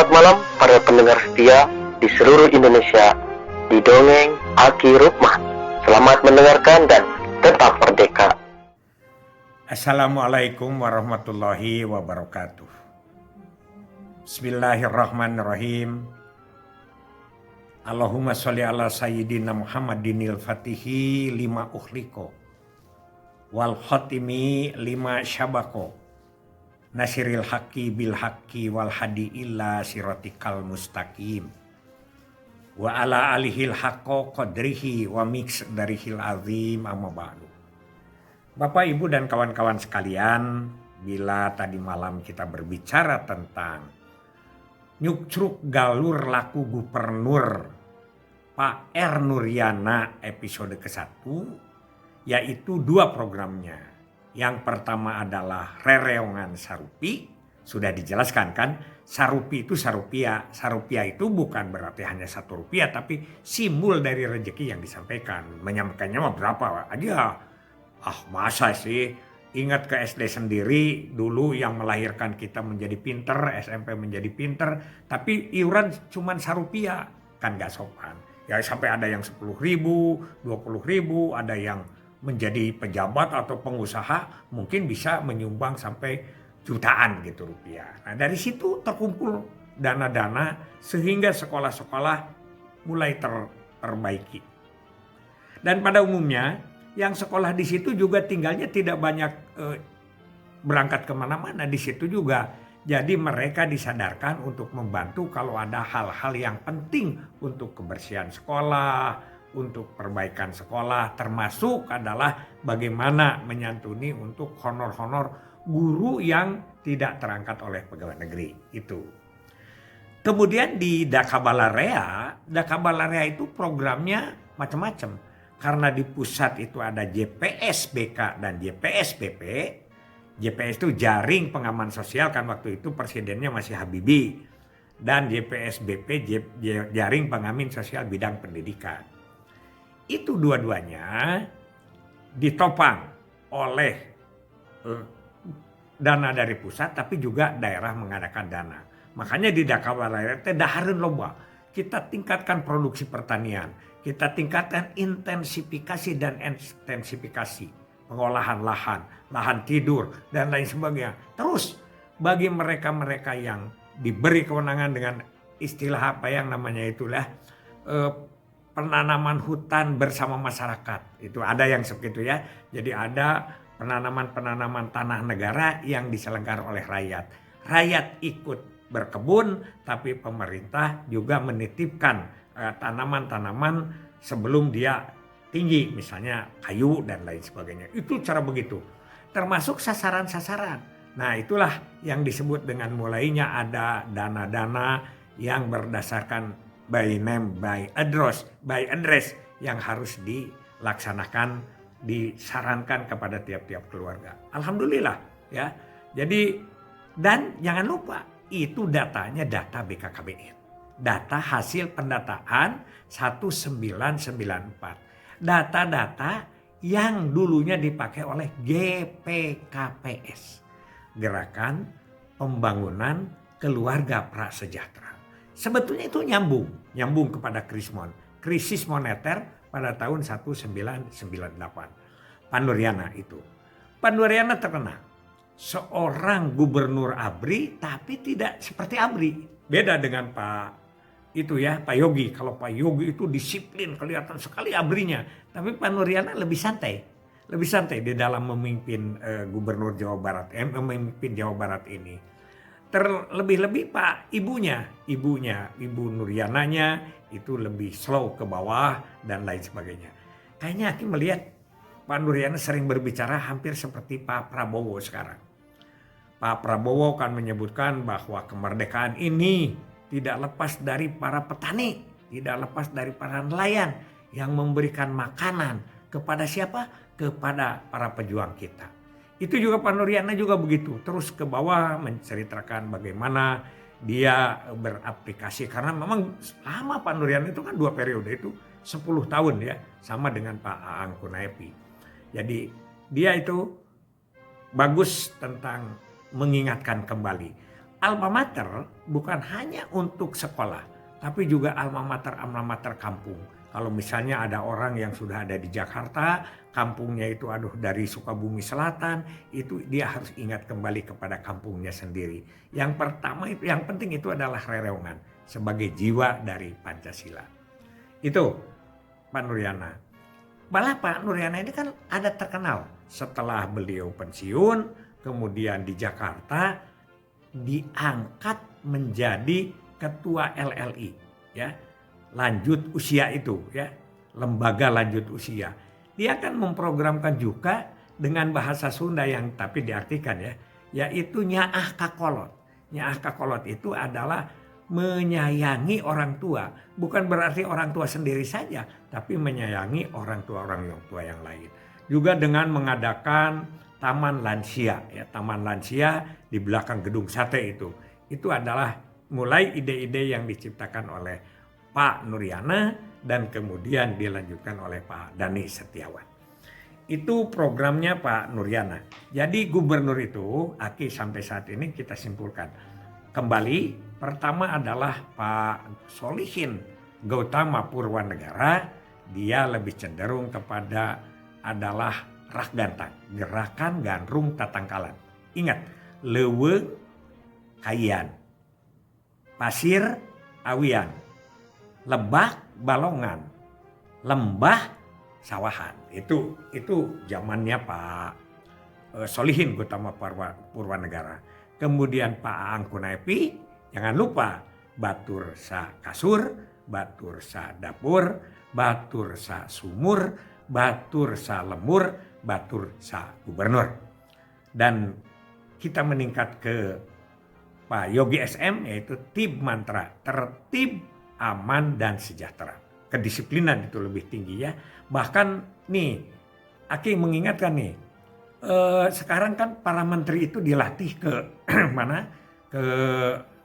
Selamat malam para pendengar setia di seluruh Indonesia di Dongeng Aki Rukman. Selamat mendengarkan dan tetap merdeka. Assalamualaikum warahmatullahi wabarakatuh. Bismillahirrahmanirrahim. Allahumma sholli ala sayyidina Muhammadinil fatihi lima ukhliko wal khatimi lima syabako nasiril haqqi bil haqqi wal hadi illa siratikal mustaqim wa ala alihil haqqo qadrihi wa miqdarihil azim amma ba'du. Bapak, Ibu, dan kawan-kawan sekalian, bila tadi malam kita berbicara tentang nyukcruk galur laku gubernur Pak R. Nuryana episode ke-1, yaitu dua programnya. Yang pertama adalah Rereongan Sarupi, sudah dijelaskan kan, Sarupi itu Sarupia. Sarupia itu bukan berarti hanya Rp1, tapi simbol dari rezeki yang disampaikan. Menyampaikannya mah berapa aja. Masa sih, ingat ke SD sendiri dulu yang melahirkan kita menjadi pinter, SMP menjadi pinter, tapi iuran cuman Sarupia, kan gak sopan. Ya sampai ada yang 10.000, 20.000, ada yang menjadi pejabat atau pengusaha mungkin bisa menyumbang sampai jutaan gitu rupiah. Nah dari situ terkumpul dana-dana sehingga sekolah-sekolah mulai terperbaiki. Dan pada umumnya yang sekolah di situ juga tinggalnya tidak banyak berangkat kemana-mana di situ juga. Jadi mereka disadarkan untuk membantu kalau ada hal-hal yang penting untuk kebersihan sekolah, untuk perbaikan sekolah, termasuk adalah bagaimana menyantuni untuk honor-honor guru yang tidak terangkat oleh pegawai negeri itu. Kemudian di Dakabalarea itu programnya macam-macam. Karena di pusat itu ada JPSBK dan JPSBP. JPS itu Jaring Pengaman Sosial, kan waktu itu presidennya masih Habibie. Dan JPSBP Jaring Pengaman Sosial Bidang Pendidikan. Itu dua-duanya ditopang oleh dana dari pusat, tapi juga daerah mengadakan dana. Makanya di Dakabalarea dahareun loba. Kita tingkatkan produksi pertanian. Kita tingkatkan intensifikasi dan ekstensifikasi pengolahan lahan, lahan tidur, dan lain sebagainya. Terus bagi mereka-mereka yang diberi kewenangan dengan istilah apa yang namanya itulah penanaman hutan bersama masyarakat. Itu ada yang seperti itu ya. Jadi ada penanaman tanah negara yang diselenggarakan oleh rakyat. Rakyat ikut berkebun, tapi pemerintah juga menitipkan tanaman-tanaman sebelum dia tinggi, misalnya kayu dan lain sebagainya. Itu cara begitu. Termasuk sasaran-sasaran. Nah itulah yang disebut dengan mulainya ada dana-dana yang berdasarkan by name, by address yang harus dilaksanakan, disarankan kepada tiap-tiap keluarga. Alhamdulillah ya. Jadi dan jangan lupa itu datanya data BKKBN. Data hasil pendataan 1994. Data-data yang dulunya dipakai oleh GPKPS. Gerakan Pembangunan Keluarga Prasejahtera. Sebetulnya itu nyambung kepada krisis moneter pada tahun 1998. Pak Nuryana itu. Pak Nuryana terkenal. Seorang gubernur ABRI tapi tidak seperti ABRI. Beda dengan Pak Yogi. Kalau Pak Yogi itu disiplin, kelihatan sekali ABRI-nya. Tapi Pak Nuryana lebih santai. Lebih santai di dalam memimpin gubernur Jawa Barat. Memimpin Jawa Barat ini. Terlebih-lebih Pak Ibu Nuryananya itu lebih slow ke bawah dan lain sebagainya. Kayaknya Aki melihat Pak Nuryana sering berbicara hampir seperti Pak Prabowo sekarang. Pak Prabowo kan menyebutkan bahwa kemerdekaan ini tidak lepas dari para petani, tidak lepas dari para nelayan yang memberikan makanan kepada siapa? Kepada para pejuang kita. Itu juga Pak Nuryana juga begitu, terus ke bawah menceritakan bagaimana dia beraplikasi. Karena memang lama Pak Nuryana itu kan 2 periode itu 10 tahun ya, sama dengan Pak Aang Kunaepi. Jadi dia itu bagus tentang mengingatkan kembali alma mater bukan hanya untuk sekolah, tapi juga alma mater kampung. Kalau misalnya ada orang yang sudah ada di Jakarta, kampungnya itu dari Sukabumi Selatan, itu dia harus ingat kembali kepada kampungnya sendiri. Yang pertama itu, yang penting itu adalah rereungan sebagai jiwa dari Pancasila. Itu Pak Nuryana. Malah Pak Nuryana ini kan ada terkenal setelah beliau pensiun, kemudian di Jakarta diangkat menjadi ketua LLI, ya. Lanjut usia itu, ya, lembaga lanjut usia. Dia akan memprogramkan juga dengan bahasa Sunda yang tapi diartikan, ya, yaitu nyaah kakolot. Nyaah kakolot itu adalah menyayangi orang tua, bukan berarti orang tua sendiri saja, tapi menyayangi orang tua yang lain. Juga dengan mengadakan taman lansia, ya, taman lansia di belakang gedung sate itu adalah mulai ide-ide yang diciptakan oleh Pak Nuryana dan kemudian dilanjutkan oleh Pak Dhani Setiawan. Itu programnya Pak Nuryana. Jadi gubernur itu, Aki sampai saat ini kita simpulkan. Kembali, pertama adalah Pak Solihin Gautama Purwanegara. Dia lebih cenderung kepada adalah Rakgantang, Gerakan Gandrung Tatangkalan. Ingat, leuweung kayian, pasir awian, lebak balongan, lembah sawahan. Itu zamannya Pak Solihin Gautama Purwanegara. Kemudian Pak Aang Kunaepi, jangan lupa batur sa kasur, batur sa dapur, batur sa sumur, batur sa lemur, batur sa gubernur. Dan kita meningkat ke Pak Yogi SM, yaitu tib mantra, tertib, aman, dan sejahtera. Kedisiplinan itu lebih tinggi, ya. Bahkan nih, Aki mengingatkan nih, sekarang kan para menteri itu dilatih ke mana? Ke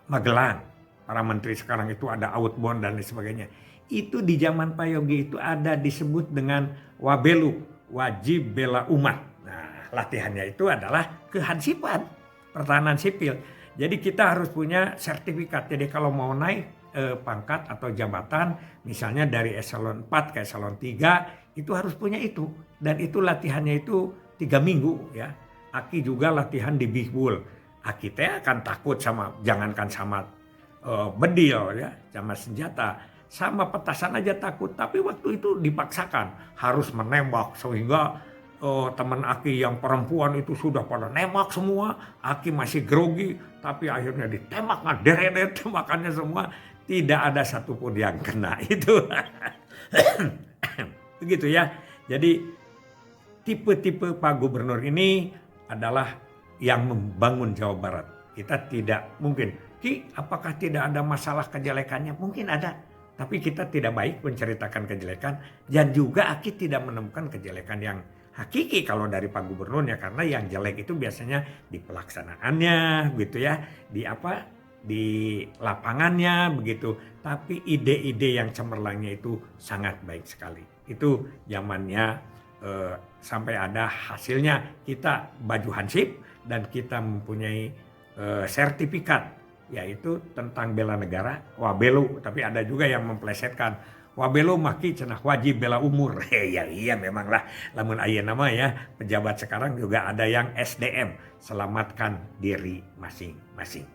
Magelang. Para menteri sekarang itu ada outbound dan lain sebagainya. Itu di zaman Pak Yogi itu ada disebut dengan Wabelu, wajib bela umat. Nah, latihannya itu adalah kehansipan, pertahanan sipil. Jadi kita harus punya sertifikat. Jadi kalau mau naik pangkat atau jabatan, misalnya dari eselon 4 ke eselon 3, itu harus punya itu. Dan itu latihannya itu 3 minggu, ya. Aki juga latihan di Bihbul. Aki teh akan takut jangankan sama bedil, ya, sama senjata, sama petasan aja takut. Tapi waktu itu dipaksakan harus menembak, sehingga teman Aki yang perempuan itu sudah pada nembak semua. Aki masih grogi, tapi akhirnya ditembak, deret tembakannya semua. Tidak ada satupun yang kena itu. Begitu, ya. Jadi tipe-tipe Pak Gubernur ini adalah yang membangun Jawa Barat. Kita tidak mungkin, Ki, apakah tidak ada masalah kejelekannya? Mungkin ada. Tapi kita tidak baik menceritakan kejelekan. Dan juga Aki tidak menemukan kejelekan yang hakiki kalau dari Pak Gubernurnya. Karena yang jelek itu biasanya di pelaksanaannya, gitu, ya. Di lapangannya, begitu. Tapi ide-ide yang cemerlangnya itu sangat baik sekali. Itu zamannya sampai ada hasilnya. Kita baju hansip dan kita mempunyai sertifikat, yaitu tentang bela negara, Wabelu. Tapi ada juga yang memplesetkan, Wabelu maki cenah wajib bela umur. Iya memanglah, lamun ayeuna mah, ya, pejabat sekarang juga ada yang SDM, selamatkan diri masing-masing.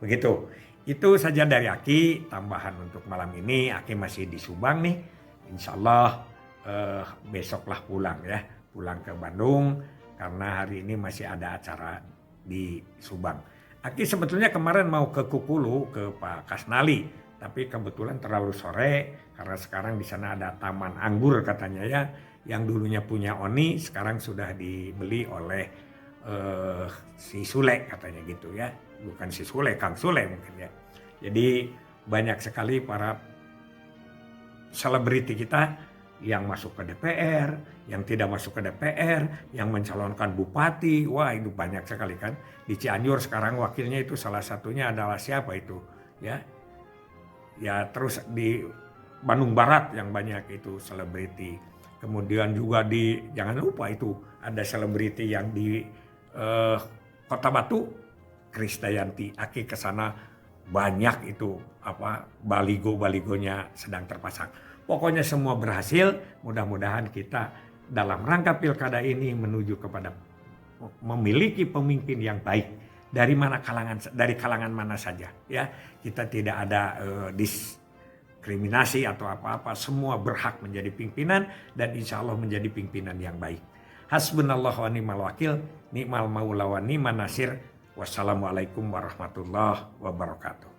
Begitu. Itu saja dari Aki, tambahan untuk malam ini. Aki masih di Subang nih. Insya Allah besoklah pulang, ya. Pulang ke Bandung karena hari ini masih ada acara di Subang. Aki sebetulnya kemarin mau ke Kukulu, ke Pak Kasnali. Tapi kebetulan terlalu sore karena sekarang di sana ada taman anggur katanya, ya. Yang dulunya punya Oni sekarang sudah dibeli oleh si Sule katanya gitu, ya. Bukan si Sule, Kang Sule mungkin, ya. Jadi banyak sekali para selebriti kita yang masuk ke DPR, yang tidak masuk ke DPR, yang mencalonkan bupati. Wah, itu banyak sekali kan. Di Cianjur sekarang wakilnya itu salah satunya adalah siapa itu, ya. Ya, terus di Bandung Barat yang banyak itu selebriti. Kemudian juga jangan lupa itu ada selebriti yang di Kota Batu, Krisdayanti. Aki kesana banyak itu baligo-baligonya sedang terpasang. Pokoknya semua berhasil. Mudah-mudahan kita dalam rangka pilkada ini menuju kepada memiliki pemimpin yang baik dari kalangan mana saja, ya. Kita tidak ada diskriminasi atau apa-apa. Semua berhak menjadi pimpinan dan insya Allah menjadi pimpinan yang baik. Hasbunallah wa ni'mal wakil, ni'mal maula wa ni'man nasir. Wassalamualaikum warahmatullahi wabarakatuh.